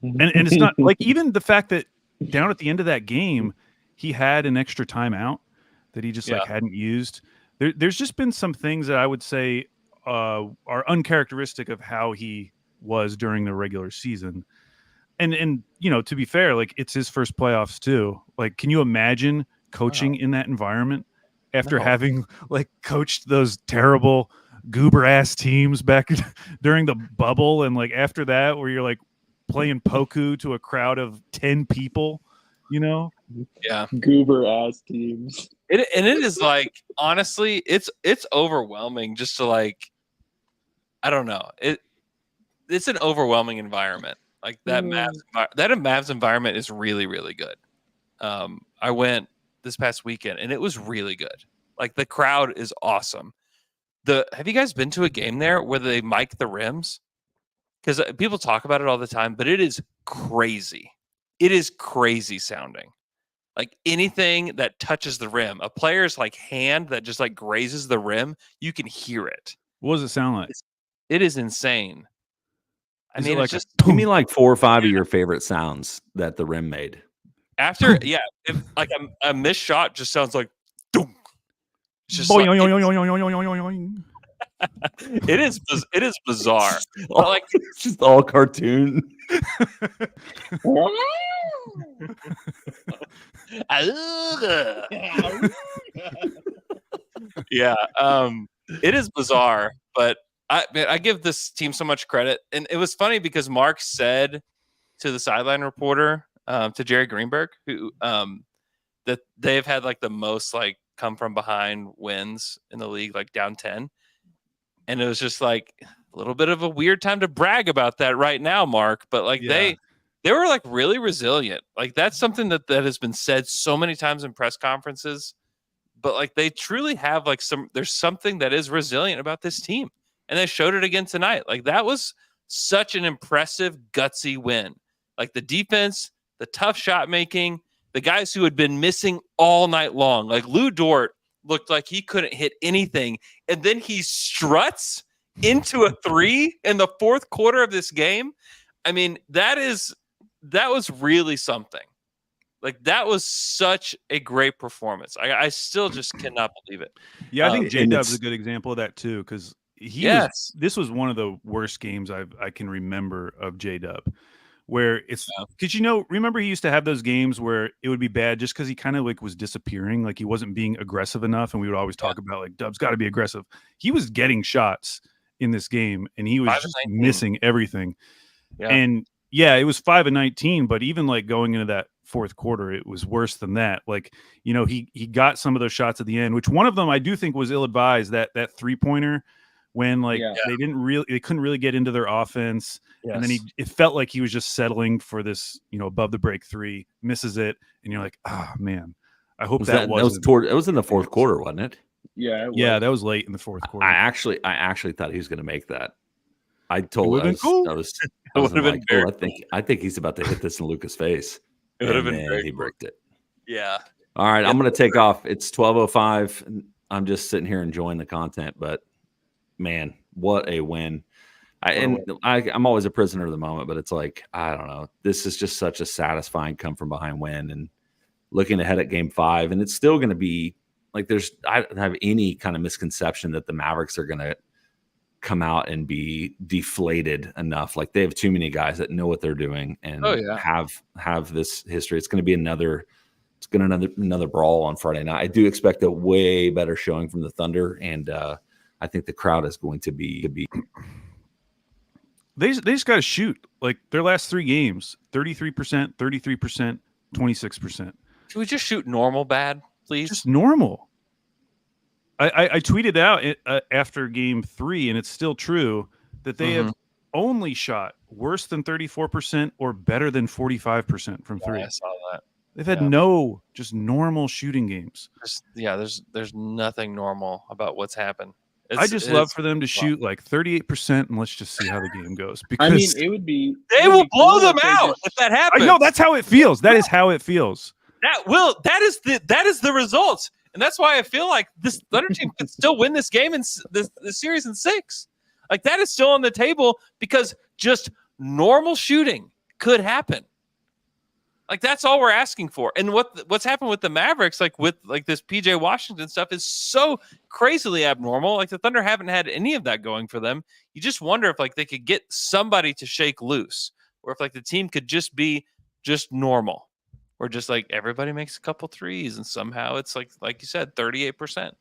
And it's not like even the fact that down at the end of that game, he had an extra timeout that he just like hadn't used. There's just been some things that I would say are uncharacteristic of how he was during the regular season. And you know, to be fair, like it's his first playoffs too. Like, can you imagine coaching in that environment after having like coached those terrible goober ass teams back during the bubble, and like after that where you're like playing Poku to a crowd of 10 people, you know? Yeah. Goober ass teams. It is like, honestly, it's overwhelming just to like, I don't know. It's an overwhelming environment. Like that Mavs environment is really, really good. I went this past weekend and it was really good. Like the crowd is awesome. Have you guys been to a game there where they mic the rims? Because people talk about it all the time, but it is crazy. It is crazy sounding. Like anything that touches the rim, a player's like hand that just like grazes the rim, you can hear it. What does it sound like? It is insane. I mean, like give me like 4 or 5 of your favorite sounds that the rim made. After, if like a missed shot just sounds like, doom. It's just it is bizarre. It's just all cartoon. Yeah, it is bizarre, but I give this team so much credit. And it was funny because Mark said to the sideline reporter, to Jerry Greenberg, who that they've had like the most like come from behind wins in the league, like down 10. And it was just like a little bit of a weird time to brag about that right now, Mark. But like they were like really resilient. Like that's something that has been said so many times in press conferences. But like they truly have like there's something that is resilient about this team. And they showed it again tonight. Like that was such an impressive, gutsy win. Like the defense, the tough shot making, the guys who had been missing all night long. Like Lou Dort looked like he couldn't hit anything. And then he struts into a 3 in the fourth quarter of this game. I mean, that was really something. Like that was such a great performance. I still just cannot believe it. Yeah, I think J-Dub's a good example of that too, because this was one of the worst games I can remember of J-Dub. Where it's because remember he used to have those games where it would be bad just because he kind of like was disappearing, like he wasn't being aggressive enough, and we would always talk about like Dub's got to be aggressive. He was getting shots in this game, and he was 5 of just 19. missing everything. Yeah. And yeah, it was 5 of 19, but even like going into that fourth quarter, it was worse than that. Like, you know, he got some of those shots at the end, which one of them I do think was ill-advised, that 3-pointer when like they couldn't really get into their offense. Yes. And then it felt like he was just settling for this, you know, above the break 3, misses it, and you're like, oh man, I hope it was in the fourth quarter, wasn't it? Yeah, yeah, that was late in the fourth quarter. I actually thought he was going to make that. I was cool. like, oh, I think he's about to hit this in Luka's face. It would have been very he bricked it. Yeah. All right, I'm going to take off. It's 12:05. I'm just sitting here enjoying the content, but man, what a win. I'm always a prisoner of the moment, but it's like, I don't know. This is just such a satisfying come from behind win, and looking ahead at game 5, and it's still going to be like I don't have any kind of misconception that the Mavericks are going to come out and be deflated enough. Like, they have too many guys that know what they're doing and have this history. It's going to be another brawl on Friday night. I do expect a way better showing from the Thunder, and I think the crowd is going to be. They just got to shoot. Like, their last 3 games, 33%, 33%, 26%. Can we just shoot normal bad, please? Just normal. I tweeted out after game 3, and it's still true, that they have only shot worse than 34% or better than 45% from 3. I saw that. They've had no just normal shooting games. There's nothing normal about what's happened. I just love for them to shoot like 38%, and let's just see how the game goes. Because I mean, it would be they will blow them out if that happens. I know, that's how it feels. That is how it feels. That is the result. And that's why I feel like this Thunder team can still win this game and this series in 6. Like, that is still on the table because just normal shooting could happen. Like, that's all we're asking for. And what's happened with the Mavericks, like with like this PJ Washington stuff, is so crazily abnormal. Like, the Thunder haven't had any of that going for them. You just wonder if like they could get somebody to shake loose, or if like the team could just be just normal. Or just like everybody makes a couple threes and somehow it's like you said, 38%.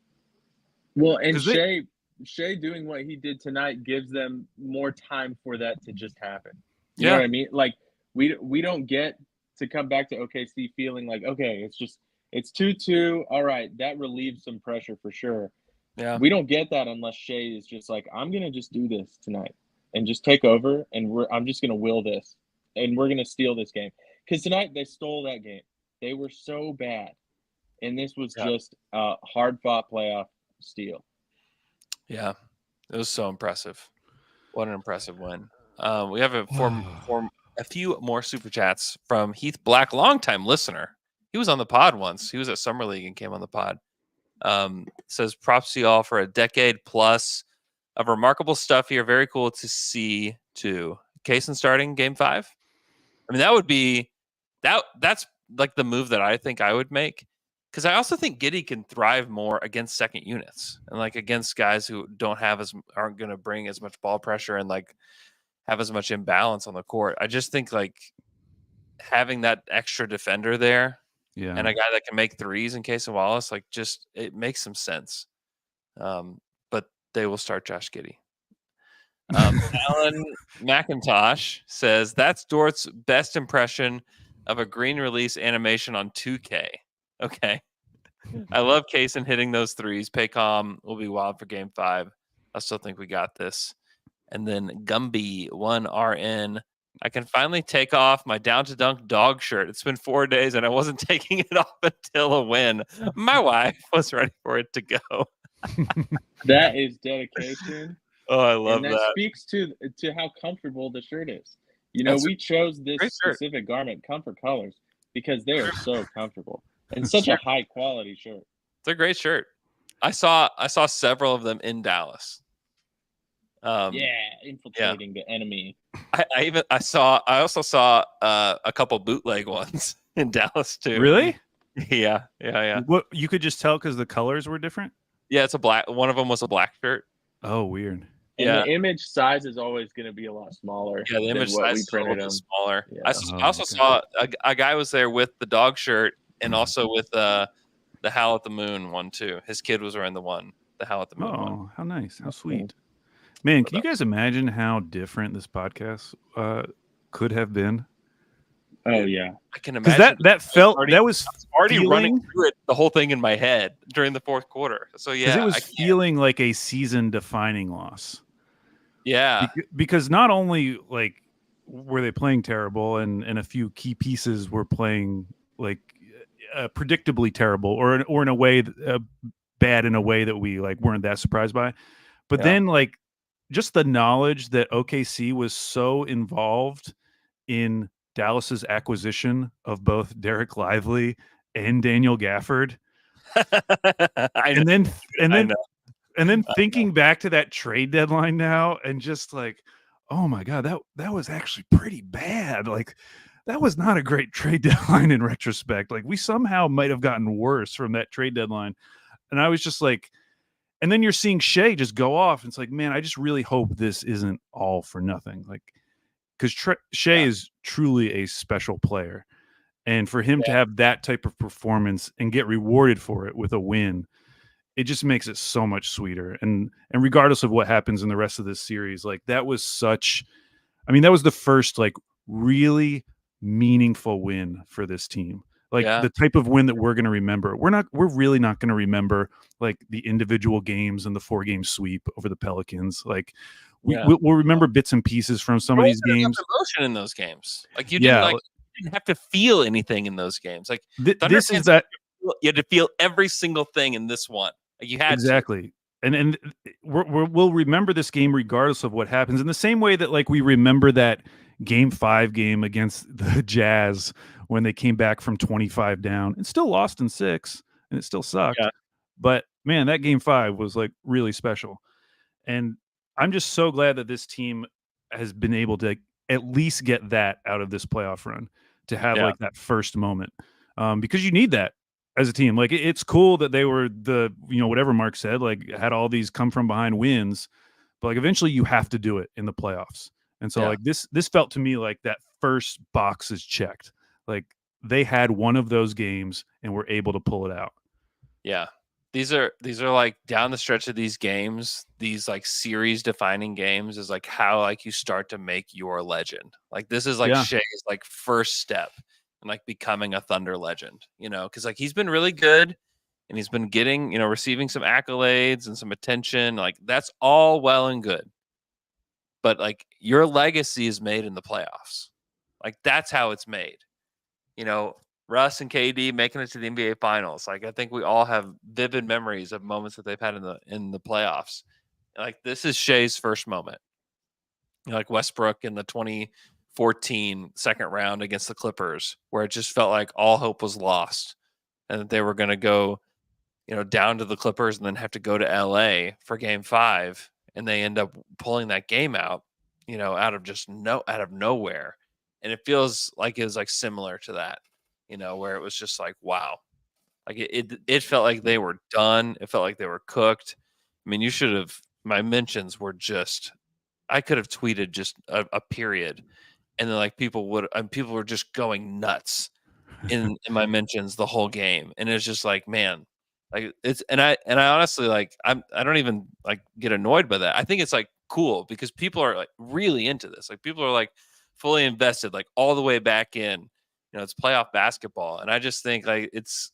Well, and Shea doing what he did tonight gives them more time for that to just happen. You know what I mean? Like, we don't get to come back to OKC feeling like, okay, it's 2-2. All right, that relieves some pressure for sure. Yeah. We don't get that unless Shea is just like, I'm gonna just do this tonight and just take over, and I'm just gonna will this, and we're gonna steal this game. Because tonight they stole that game. They were so bad. And this was just a hard-fought playoff steal. Yeah, it was so impressive. What an impressive win. We have a few more super chats from Heath Black, longtime listener. He was on the pod once. He was at Summer League and came on the pod. Says, props to you all for a decade plus of remarkable stuff here. Very cool to see, too. Kaysen starting game 5. I mean, that would be that's like the move that I think I would make, because I also think Giddey can thrive more against second units and like against guys who aren't going to bring as much ball pressure and like have as much imbalance on the court. I just think like having that extra defender there and a guy that can make threes in case of Wallace, like just it makes some sense. But they will start Josh Giddey. Alan McIntosh says that's Dort's best impression of a green release animation on 2K. Okay. I love Kaysen hitting those threes. Paycom will be wild for game 5. I still think we got this. And then Gumby 1RN. I can finally take off my down to dunk dog shirt. It's been 4 days and I wasn't taking it off until a win. My wife was ready for it to go. That is dedication. Oh, I love that. Speaks to how comfortable the shirt is. You know, we chose this specific garment, Comfort Colors, because they are so comfortable and such a high quality shirt. It's a great shirt. I saw several of them in Dallas. Infiltrating the enemy. I also saw a couple bootleg ones in Dallas too. Really? Yeah. What, you could just tell because the colors were different? Yeah, it's a black. One of them was a black shirt. Oh, weird. And the image size is always going to be a lot smaller. Yeah, the image size is a little bit smaller. Yeah. I also saw a guy was there with the dog shirt and also with the Howl at the Moon one too. His kid was wearing the Howl at the Moon one. Oh, how nice. How sweet. Man, can you guys imagine how different this podcast could have been? Oh yeah, I can imagine. That was already running through it, the whole thing in my head during the fourth quarter. So yeah, it was feeling like a season-defining loss. Yeah, because not only like were they playing terrible, and a few key pieces were playing like predictably terrible, or in a way bad in a way that we like weren't that surprised by, but then like just the knowledge that OKC was so involved in Dallas's acquisition of both Derek Lively and Daniel Gafford. and then thinking back to that trade deadline now, and just like, oh my God, that was actually pretty bad. Like, that was not a great trade deadline in retrospect. Like, we somehow might have gotten worse from that trade deadline. And I was just like, and then you're seeing Shea just go off. And it's like, man, I just really hope this isn't all for nothing. Like, because Shea is truly a special player. And for him to have that type of performance and get rewarded for it with a win, it just makes it so much sweeter. And regardless of what happens in the rest of this series, like that was the first like really meaningful win for this team. Like the type of win that we're going to remember. We're really not going to remember like the individual games and the 4-game sweep over the Pelicans. Like we'll remember bits and pieces from some of these games. Emotion in those games. Like you didn't have to feel anything in those games. Like this is that you had to feel every single thing in this one. Like you had exactly. And we'll remember this game regardless of what happens, in the same way that like we remember that Game 5 game against the Jazz when they came back from 25 down and still lost in 6, and it still sucked. Yeah. But man, that Game 5 was like really special. And I'm just so glad that this team has been able to at least get that out of this playoff run, to have like that first moment, because you need that as a team. Like it's cool that they were whatever Mark said, like had all these come from behind wins, but like eventually you have to do it in the playoffs. And so like this felt to me like that first box is checked. Like they had one of those games and were able to pull it out. Yeah. These are like down the stretch of these games, these like series defining games is like how like you start to make your legend. Like this is like Shea's like first step in like becoming a Thunder legend, because like he's been really good and he's been getting, receiving some accolades and some attention. Like that's all well and good. But like your legacy is made in the playoffs. Like that's how it's made. Russ and KD making it to the NBA Finals. Like I think we all have vivid memories of moments that they've had in the playoffs. Like this is Shea's first moment. Like Westbrook in the 2014 second round against the Clippers, where it just felt like all hope was lost, and that they were going to go, down to the Clippers and then have to go to LA for Game 5, and they end up pulling that game out, out of nowhere, and it feels like it was like similar to that. Where it was just like, wow, like it felt like they were done. It felt like they were cooked. I mean, my mentions were just, I could have tweeted just a period, and then like people were just going nuts in my mentions the whole game. And it's just like, man, like and I honestly, like, I don't even like get annoyed by that. I think it's like cool because people are like really into this. Like people are like fully invested, like all the way back in. It's playoff basketball. And I just think like it's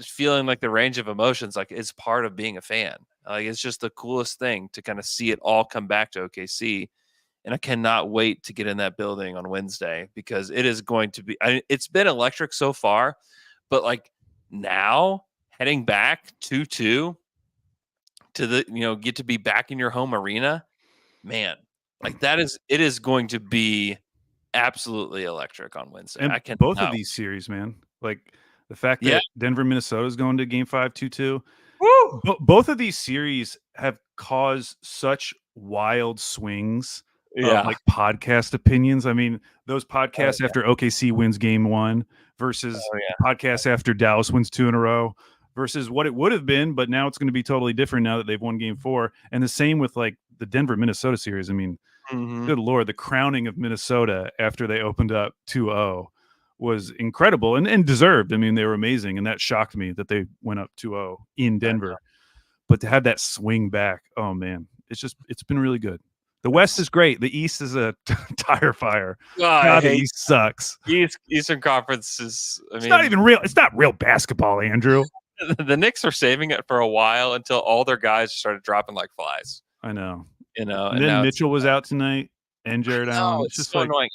feeling like the range of emotions, like it's part of being a fan. Like it's just the coolest thing to kind of see it all come back to OKC. And I cannot wait to get in that building on Wednesday, because it is going to be, it's been electric so far, but like now heading back 2-2 to the, get to be back in your home arena, man, like it is going to be absolutely electric on Wednesday. And both of these series, man, like the fact that Denver, Minnesota is going to Game 5 2-2. Both of these series have caused such wild swings of like podcast opinions. I mean, those podcasts after OKC wins Game 1 versus podcasts after Dallas wins 2 in a row versus what it would have been, but now it's going to be totally different now that they've won Game 4. And the same with like the Denver, Minnesota series. I mean, good Lord, the crowning of Minnesota after they opened up 2-0 was incredible and deserved. I mean, they were amazing, and that shocked me that they went up 2-0 in Denver. But to have that swing back, oh man, it's been really good. The West is great. The East is a tire fire. God, the East sucks. Eastern Conference is. It's not even real. It's not real basketball, Andrew. The Knicks are saving it for a while until all their guys started dropping like flies. I know. And then Mitchell was out tonight, and Jared Allen. It's just so annoying.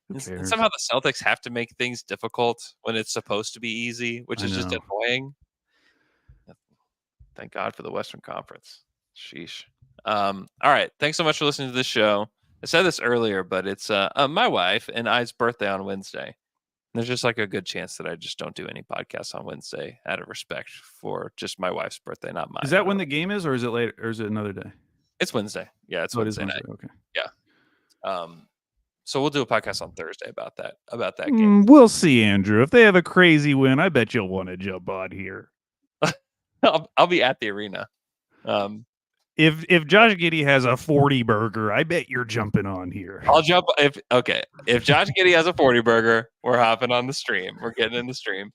And somehow the Celtics have to make things difficult when it's supposed to be easy, which is just annoying. Thank God for the Western Conference. Sheesh. All right. Thanks so much for listening to this show. I said this earlier, but it's my wife and I's birthday on Wednesday. There's just like a good chance that I just don't do any podcasts on Wednesday out of respect for just my wife's birthday, not mine. Is that when the game is, or is it later, or is it another day? It's Wednesday. Yeah, it's Wednesday night. Okay. Yeah. So we'll do a podcast on Thursday about that game. We'll see, Andrew. If they have a crazy win, I bet you'll want to jump on here. I'll be at the arena. If Josh Giddey has a 40 burger, I bet you're jumping on here. I'll jump if Josh Giddey has a 40 burger, we're hopping on the stream. We're getting in the stream.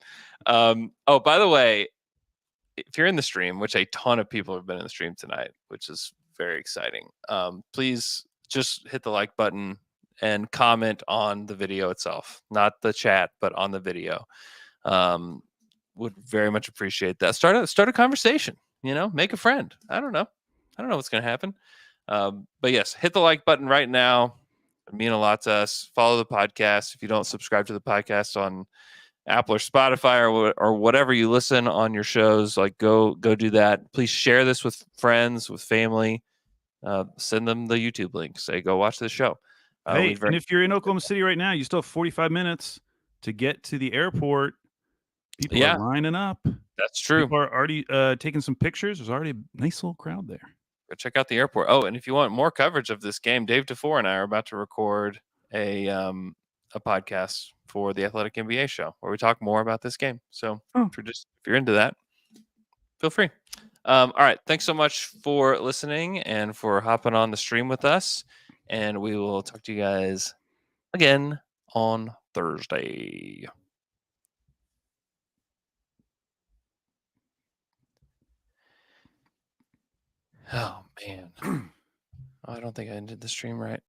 Oh, by the way, if you're in the stream, which a ton of people have been in the stream tonight, which is very exciting, please just hit the like button and comment on the video itself, not the chat, but on the video. Would very much appreciate that. Start a conversation, make a friend. I don't know what's going to happen. But yes, hit the like button right now. It means a lot to us. Follow the podcast. If you don't subscribe to the podcast on Apple or Spotify or whatever you listen on your shows, like go do that. Please share this with friends, with family. Send them the YouTube link. Say, go watch this show. And if you're in Oklahoma City right now, you still have 45 minutes to get to the airport. People are lining up. That's true. People are already taking some pictures. There's already a nice little crowd there. Go check out the airport. Oh, and if you want more coverage of this game, Dave DeFore and I are about to record a podcast for the Athletic NBA show where we talk more about this game. So if you're into that, feel free. All right. Thanks so much for listening and for hopping on the stream with us. And we will talk to you guys again on Thursday. Oh, man. I don't think I ended the stream right.